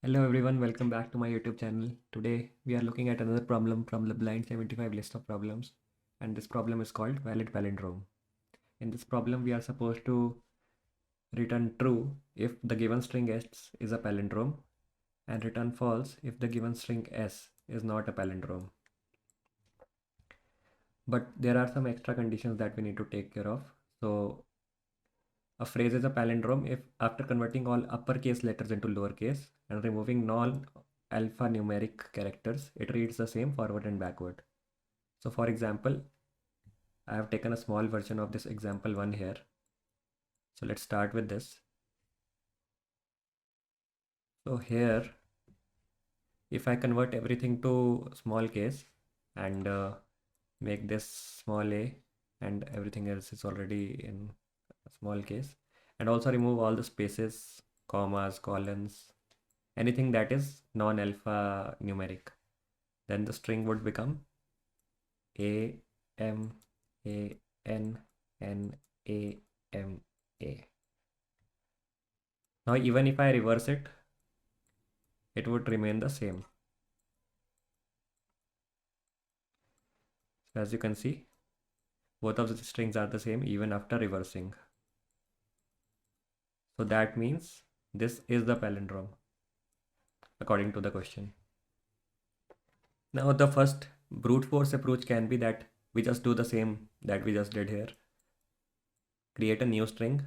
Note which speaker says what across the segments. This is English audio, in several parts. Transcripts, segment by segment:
Speaker 1: Hello everyone, welcome back to my YouTube channel. Today we are looking at another problem from the Blind 75 list of problems, and this problem is called valid palindrome. In this problem we are supposed to return true if the given string S is a palindrome and return false if the given string S is not a palindrome. But there are some extra conditions that we need to take care of. So a phrase is a palindrome if after converting all uppercase letters into lowercase and removing non-alphanumeric characters, it reads the same forward and backward. So for example, I have taken a small version of this example one here. So let's start with this. So here, if I convert everything to small case and make this small a and everything else is already in small case, and also remove all the spaces, commas, colons, anything that is non-alpha numeric, then the string would become A M A N N A M A. Now even if I reverse it, it would remain the same. So as you can see, both of the strings are the same even after reversing. So that means this is the palindrome according to the question. Now the first brute force approach can be that we just do the same that we just did here. Create a new string,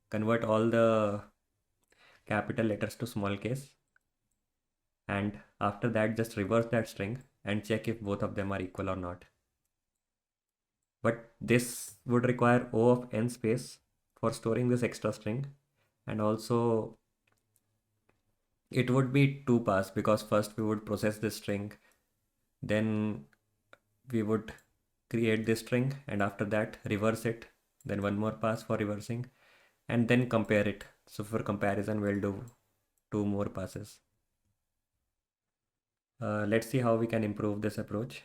Speaker 1: convert all the capital letters to small case, and after that just reverse that string and check if both of them are equal or not. But this would require O of n space for storing this extra string, and also it would be two pass because first we would process this string, then we would create this string, and after that reverse it, then one more pass for reversing, and then compare it. So for comparison we'll do two more passes. Let's see how we can improve this approach.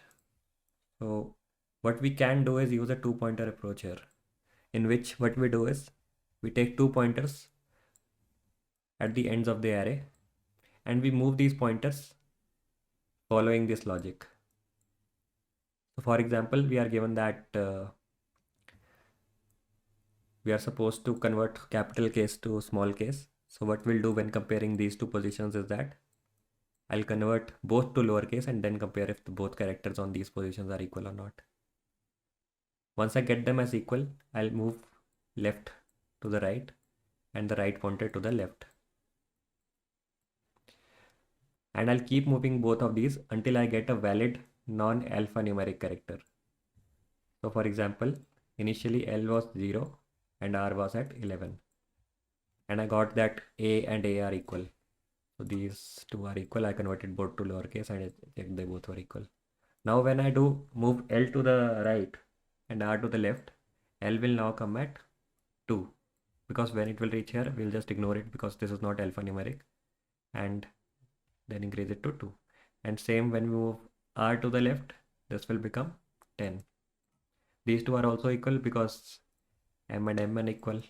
Speaker 1: So what we can do is use a two-pointer approach here, in which what we do is we take 2 pointers at the ends of the array and we move these pointers following this logic. So for example, we are given that we are supposed to convert capital case to small case. So what we'll do when comparing these two positions is that I'll convert both to lowercase and then compare if both characters on these positions are equal or not. Once I get them as equal, I'll move left to the right and the right pointer to the left. And I'll keep moving both of these until I get a valid non-alphanumeric character. So for example, initially L was 0 and R was at 11. And I got that A and A are equal. So these two are equal. I converted both to lowercase and I checked they both were equal. Now when I do move L to the right and R to the left, L will now come at 2. Because when it will reach here, we'll just ignore it because this is not alphanumeric. And then increase it to 2. And same when we move R to the left, this will become 10. These two are also equal because M and M are equal.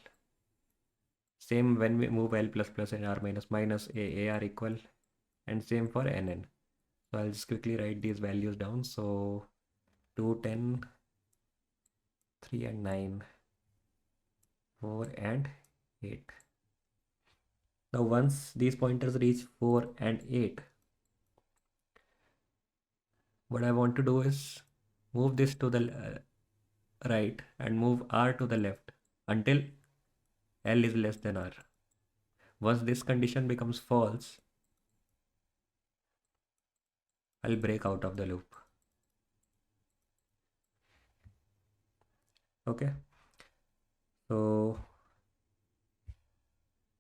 Speaker 1: Same when we move L plus plus and R minus minus, A are equal. And same for NN. So I'll just quickly write these values down. So 2, 10, 3 and 9, 4 and 8. Now once these pointers reach 4 and 8, what I want to do is move this to the right and move R to the left until L is less than R. Once this condition becomes false, I'll break out of the loop. Okay. So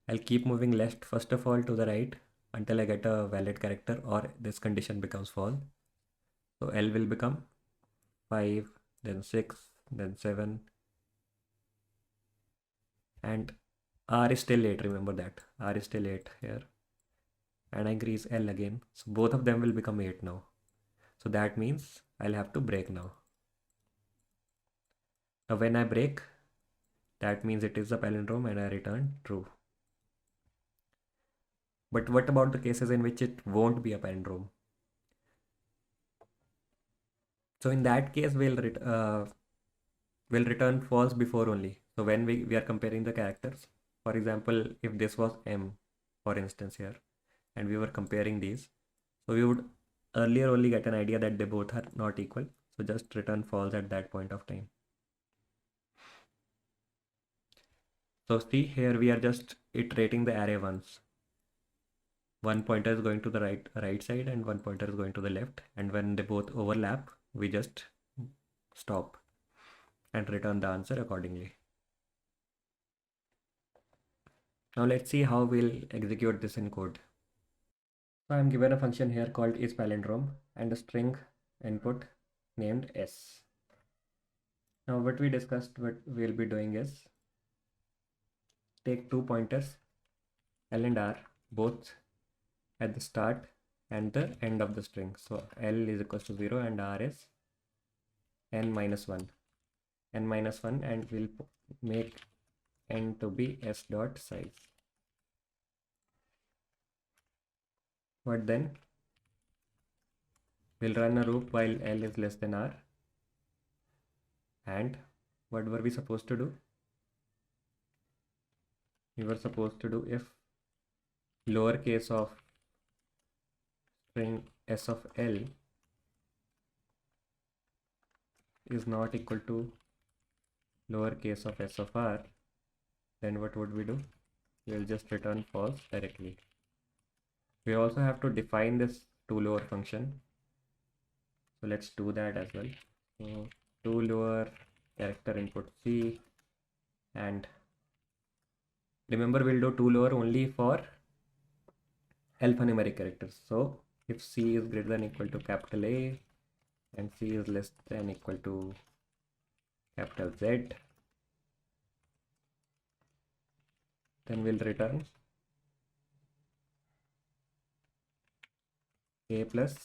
Speaker 1: I'll keep moving left first of all to the right until I get a valid character or this condition becomes false. So L will become 5, then 6, then 7, and R is still 8. Remember that R is still 8 here, and I increase L again. So both of them will become 8 now. So that means I'll have to break now. Now when I break, that means it is a palindrome and I return true. But what about the cases in which it won't be a palindrome? So in that case, we'll return false before only. So when we are comparing the characters, for example, if this was M, for instance here, and we were comparing these, so we would earlier only get an idea that they both are not equal. So just return false at that point of time. So see here we are just iterating the array once. One pointer is going to the right side and one pointer is going to the left, and when they both overlap, we just stop and return the answer accordingly. Now let's see how we'll execute this in code. So I'm given a function here called isPalindrome and a string input named s. Now what we discussed, what we'll be doing is take two pointers L and R, both at the start and the end of the string. So L is equals to 0 and R is n minus 1. N minus 1, and we'll make n to be s dot size. But then we'll run a loop while L is less than R. And what were we supposed to do? We were supposed to do if lowercase of string s of L is not equal to lowercase of s of R, then what would we do? We'll just return false directly. We also have to define this toLower function. So let's do that as well. So toLower character input C, and remember we'll do toLower only for alphanumeric characters. So if C is greater than or equal to capital A and C is less than or equal to capital Z, then we'll return A plus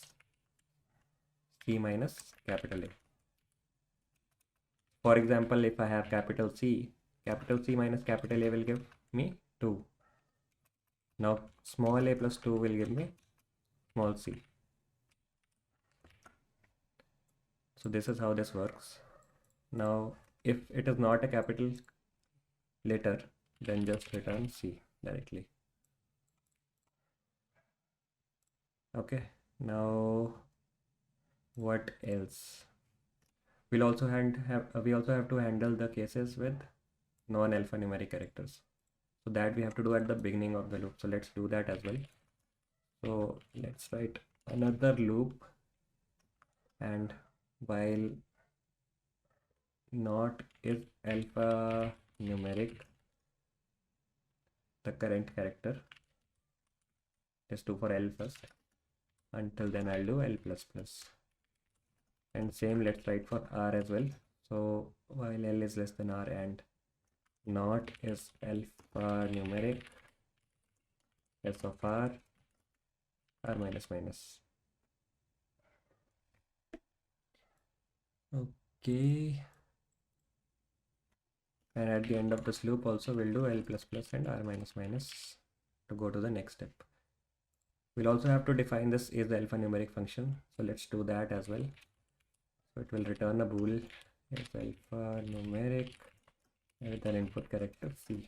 Speaker 1: C minus capital A. For example, if I have capital C minus capital A will give me 2. Now small a plus 2 will give me small c. So this is how this works. Now if it is not a capital letter, then just return C directly. Okay, now what else? We also have to handle the cases with non-alphanumeric characters. So that we have to do at the beginning of the loop. So let's do that as well. So let's write another loop, and while not is alphanumeric, the current character, let's do for L first. Until then I'll do L plus plus. And same let's write for R as well. So while L is less than R and not is alphanumeric, S of R minus minus. Okay. And at the end of this loop also we'll do L plus plus and R minus minus to go to the next step. We'll also have to define this is the alphanumeric function. So let's do that as well. So it will return a bool is alphanumeric with an input character C.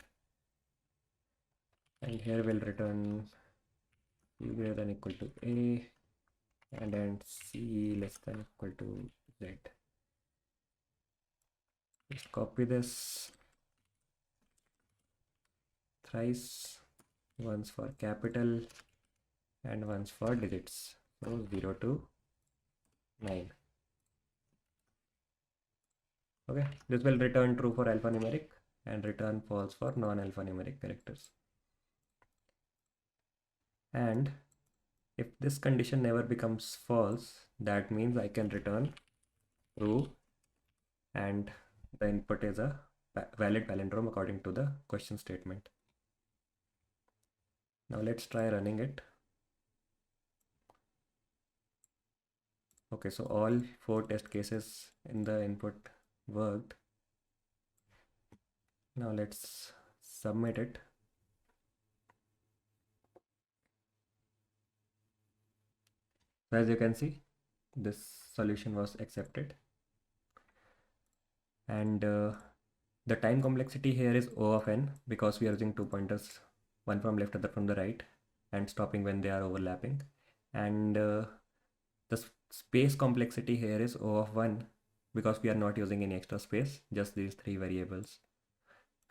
Speaker 1: And here we'll return C greater than or equal to A and then C less than or equal to Z. Just copy this thrice, once for capital and once for digits. So 0 to 9. Okay, this will return true for alphanumeric and return false for non-alphanumeric characters. And if this condition never becomes false, that means I can return true and the input is a valid palindrome according to the question statement. Now let's try running it. Okay, so all 4 test cases in the input worked. Now let's submit it. So as you can see, this solution was accepted. And the time complexity here is O of n because we are using two pointers, one from left, other from the right, and stopping when they are overlapping. And the space complexity here is O of 1 because we are not using any extra space, just these three variables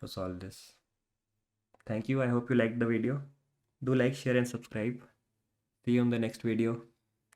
Speaker 1: to solve this. Thank you. I hope you liked the video. Do like, share, and subscribe. See you in the next video.